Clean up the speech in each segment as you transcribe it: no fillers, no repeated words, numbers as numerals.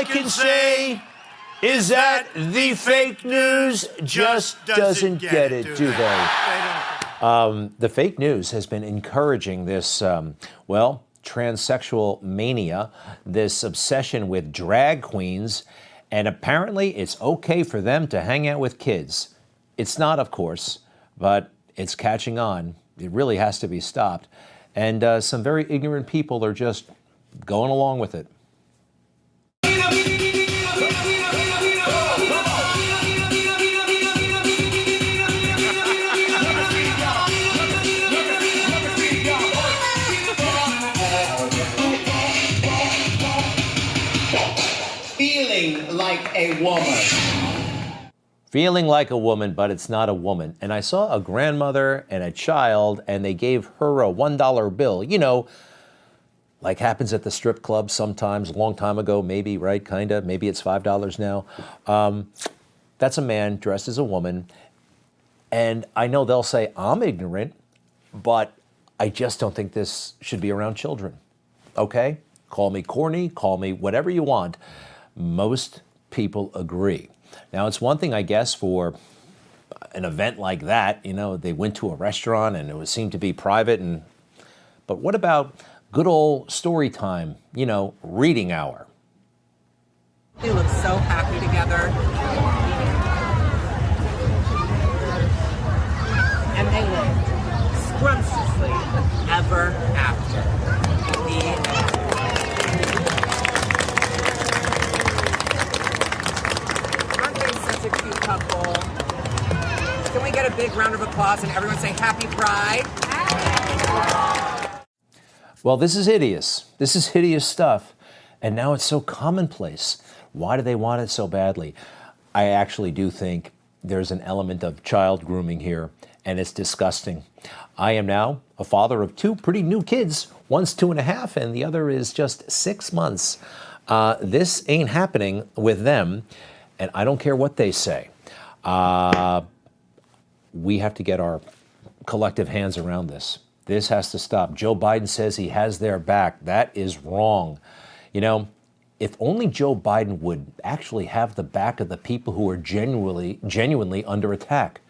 I can say is that the fake news just doesn't get it, do they? The fake news has been encouraging this, transsexual mania, this obsession with drag queens, and apparently it's okay for them to hang out with kids. It's not, of course, but it's catching on. It really has to be stopped. And some very ignorant people are just going along with it. Feeling like a woman. Feeling like a woman, but it's not a woman. And I saw a grandmother and a child, and they gave her a $1 bill. You know, like happens at the strip club sometimes, a long time ago, maybe, right? Kinda. Maybe it's $5 now. That's a man dressed as a woman. And I know they'll say, I'm ignorant, but I just don't think this should be around children. Okay? Call me corny, call me whatever you want. Most people agree. Now, it's one thing, I guess, for an event like that, you know, they went to a restaurant and it seemed to be private, but what about good old story time, you know, reading hour? They look so happy together. And they lived scrumptiously ever after. The end. A cute couple. Can we get a big round of applause and everyone say Happy Pride? Well, this is hideous. This is hideous stuff. And now it's so commonplace. Why do they want it so badly? I actually do think there's an element of child grooming here, and it's disgusting. I am now a father of two pretty new kids. One's 2.5 and the other is just 6 months. This ain't happening with them. And I don't care what they say. We have to get our collective hands around this. This has to stop. Joe Biden says he has their back. That is wrong. You know, if only Joe Biden would actually have the back of the people who are genuinely under attack.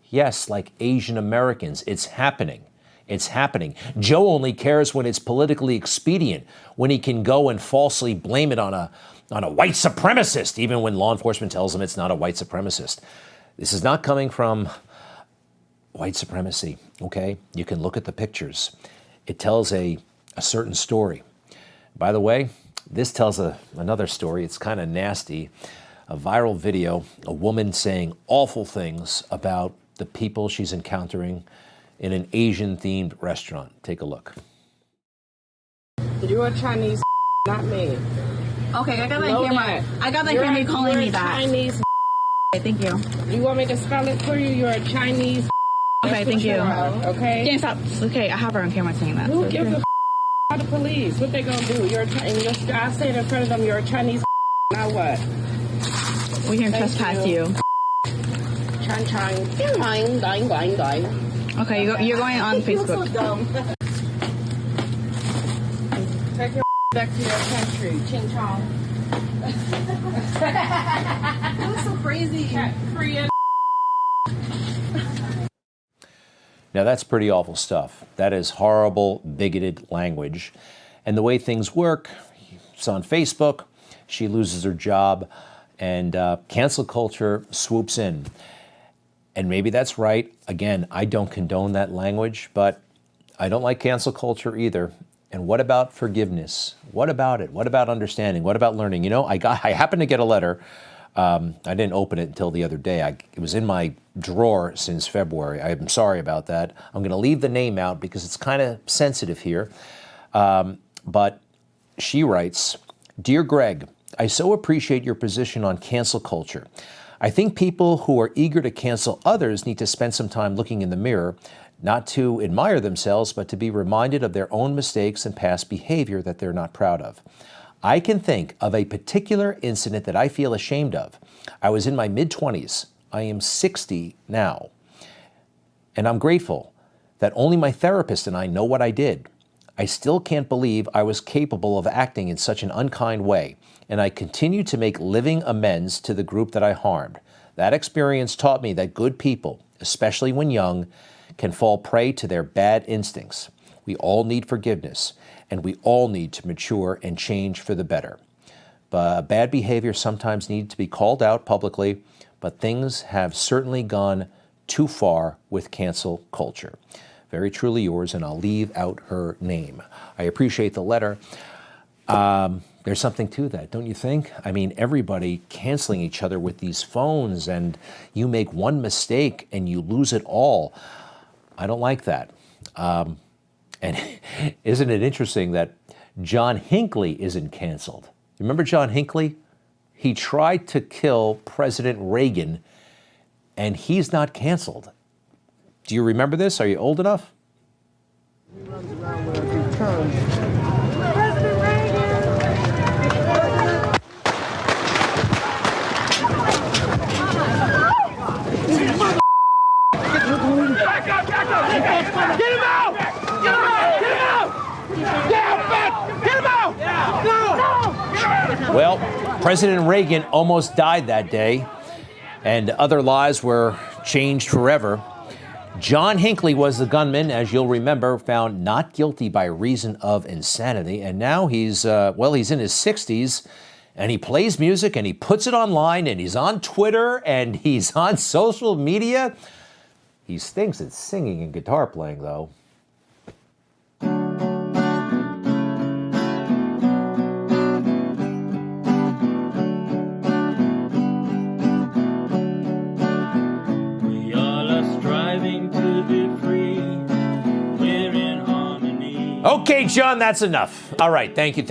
Yes, like Asian Americans. It's happening. It's happening. Joe only cares when it's politically expedient, when he can go and falsely blame it on a white supremacist, even when law enforcement tells him it's not a white supremacist. This is not coming from white supremacy, okay? You can look at the pictures. It tells a certain story. By the way, this tells another story. It's kind of nasty. A viral video, a woman saying awful things about the people she's encountering in an Asian-themed restaurant. Take a look. You are Chinese, not me. Okay, I got that camera. I got that camera calling me that. Chinese. Okay, thank you. You want me to spell it for you? You're a Chinese. Okay, thank you. Okay. Can't stop. Okay, I have her on camera saying that. Who gives a about the police? What they gonna do? You're I say it in front of them. You're a Chinese. Now what? We can trespass you. Okay, you're going on Facebook. So take your back to your country. Ching chong. That's so crazy. Korean. Now, that's pretty awful stuff. That is horrible, bigoted language. And the way things work, it's on Facebook, she loses her job, and cancel culture swoops in. And maybe that's right. Again, I don't condone that language, but I don't like cancel culture either. And what about forgiveness? What about it? What about understanding? What about learning? You know, I happened to get a letter. I didn't open it until the other day. It was in my drawer since February. I'm sorry about that. I'm going to leave the name out because it's kind of sensitive here. But she writes, "Dear Greg, I so appreciate your position on cancel culture. I think people who are eager to cancel others need to spend some time looking in the mirror, not to admire themselves, but to be reminded of their own mistakes and past behavior that they're not proud of. I can think of a particular incident that I feel ashamed of. I was in my mid-20s. I am 60 now. And I'm grateful that only my therapist and I know what I did. I still can't believe I was capable of acting in such an unkind way, and I continue to make living amends to the group that I harmed. That experience taught me that good people, especially when young, can fall prey to their bad instincts. We all need forgiveness, and we all need to mature and change for the better. But bad behavior sometimes needs to be called out publicly, but things have certainly gone too far with cancel culture. Very truly yours, and I'll leave out her name. I appreciate the letter. There's something to that, don't you think? I mean, everybody canceling each other with these phones, and you make one mistake and you lose it all. I don't like that. And isn't it interesting that John Hinckley isn't canceled? Remember John Hinckley? He tried to kill President Reagan, and he's not canceled. Do you remember this? Are you old enough? He runs around with a big tongue. President Reagan! Back up! Get him out! Get him out! Get him out! Get him back! Get him out! No! Well, President Reagan almost died that day, and other lives were changed forever. John Hinckley was the gunman, as you'll remember, found not guilty by reason of insanity. And now he's in his 60s, and he plays music, and he puts it online, and he's on Twitter, and he's on social media. He stinks at singing and guitar playing, though. Okay, John, that's enough. All right, thank you.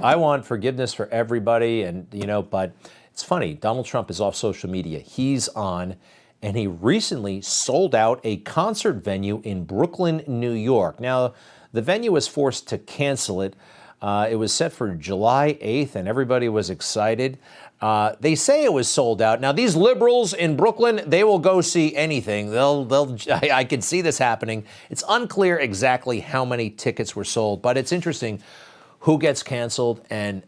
I want forgiveness for everybody, and but it's funny. Donald Trump is off social media. He's on, and he recently sold out a concert venue in Brooklyn, New York. Now, the venue was forced to cancel it. It was set for July 8th, and everybody was excited. They say it was sold out. Now, these liberals in Brooklyn, they will go see anything. I can see this happening. It's unclear exactly how many tickets were sold, but it's interesting who gets canceled and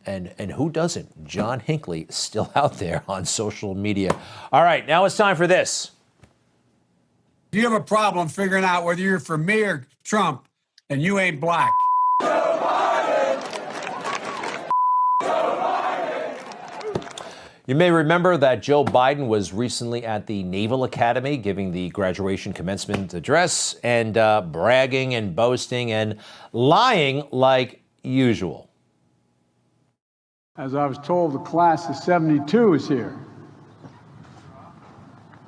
who doesn't. John Hinckley is still out there on social media. All right, now it's time for this. You have a problem figuring out whether you're for me or Trump, and you ain't black. You may remember that Joe Biden was recently at the Naval Academy giving the graduation commencement address and bragging and boasting and lying like usual. As I was told, the class of 72 is here.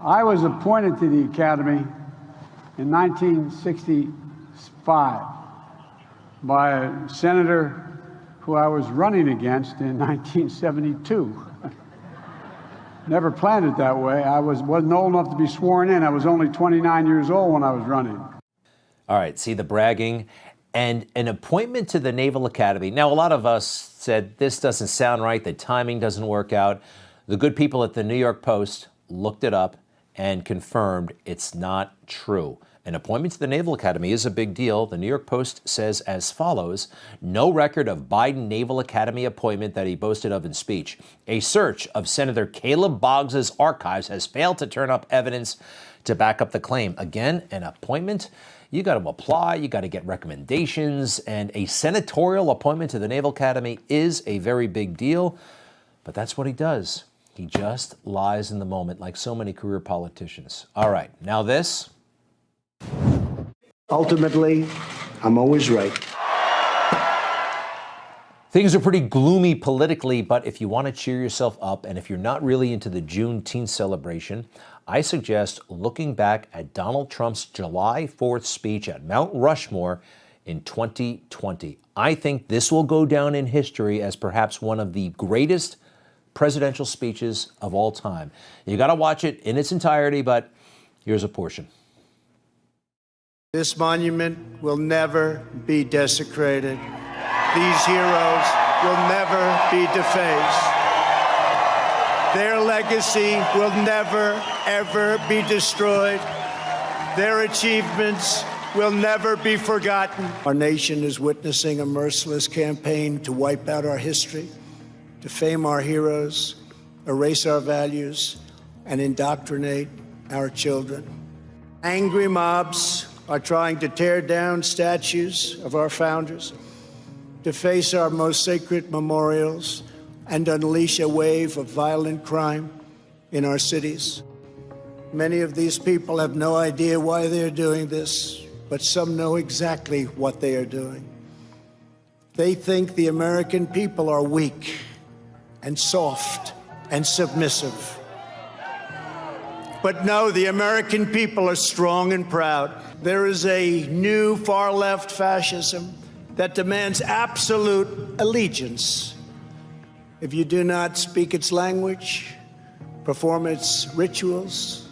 I was appointed to the Academy in 1965 by a senator who I was running against in 1972. Never planned it that way. I wasn't old enough to be sworn in. I was only 29 years old when I was running. All right, see the bragging and an appointment to the Naval Academy. Now, a lot of us said this doesn't sound right. The timing doesn't work out. The good people at the New York Post looked it up and confirmed it's not true. An appointment to the Naval Academy is a big deal. The New York Post says as follows: no record of Biden Naval Academy appointment that he boasted of in speech. A search of Senator Caleb Boggs's archives has failed to turn up evidence to back up the claim. Again, an appointment, you got to apply, you got to get recommendations, and a senatorial appointment to the Naval Academy is a very big deal, but that's what he does. He just lies in the moment like so many career politicians. All right, now this. Ultimately, I'm always right. Things are pretty gloomy politically, but if you want to cheer yourself up, and if you're not really into the Juneteenth celebration, I suggest looking back at Donald Trump's July 4th speech at Mount Rushmore in 2020. I think this will go down in history as perhaps one of the greatest presidential speeches of all time. You got to watch it in its entirety, but here's a portion. This monument will never be desecrated. These heroes will never be defaced. Their legacy will never, ever be destroyed. Their achievements will never be forgotten. Our nation is witnessing a merciless campaign to wipe out our history, defame our heroes, erase our values, and indoctrinate our children. Angry mobs are trying to tear down statues of our founders, deface our most sacred memorials, and unleash a wave of violent crime in our cities. Many of these people have no idea why they're doing this, but some know exactly what they are doing. They think the American people are weak and soft and submissive. But no, the American people are strong and proud. There is a new far-left fascism that demands absolute allegiance. If you do not speak its language, perform its rituals,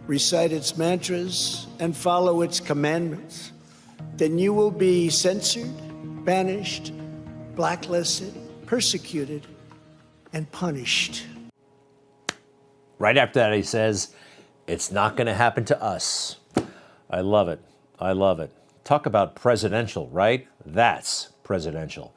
recite its mantras, and follow its commandments, then you will be censored, banished, blacklisted, persecuted, and punished. Right after that, he says, "It's not going to happen to us." I love it. I love it. Talk about presidential, right? That's presidential.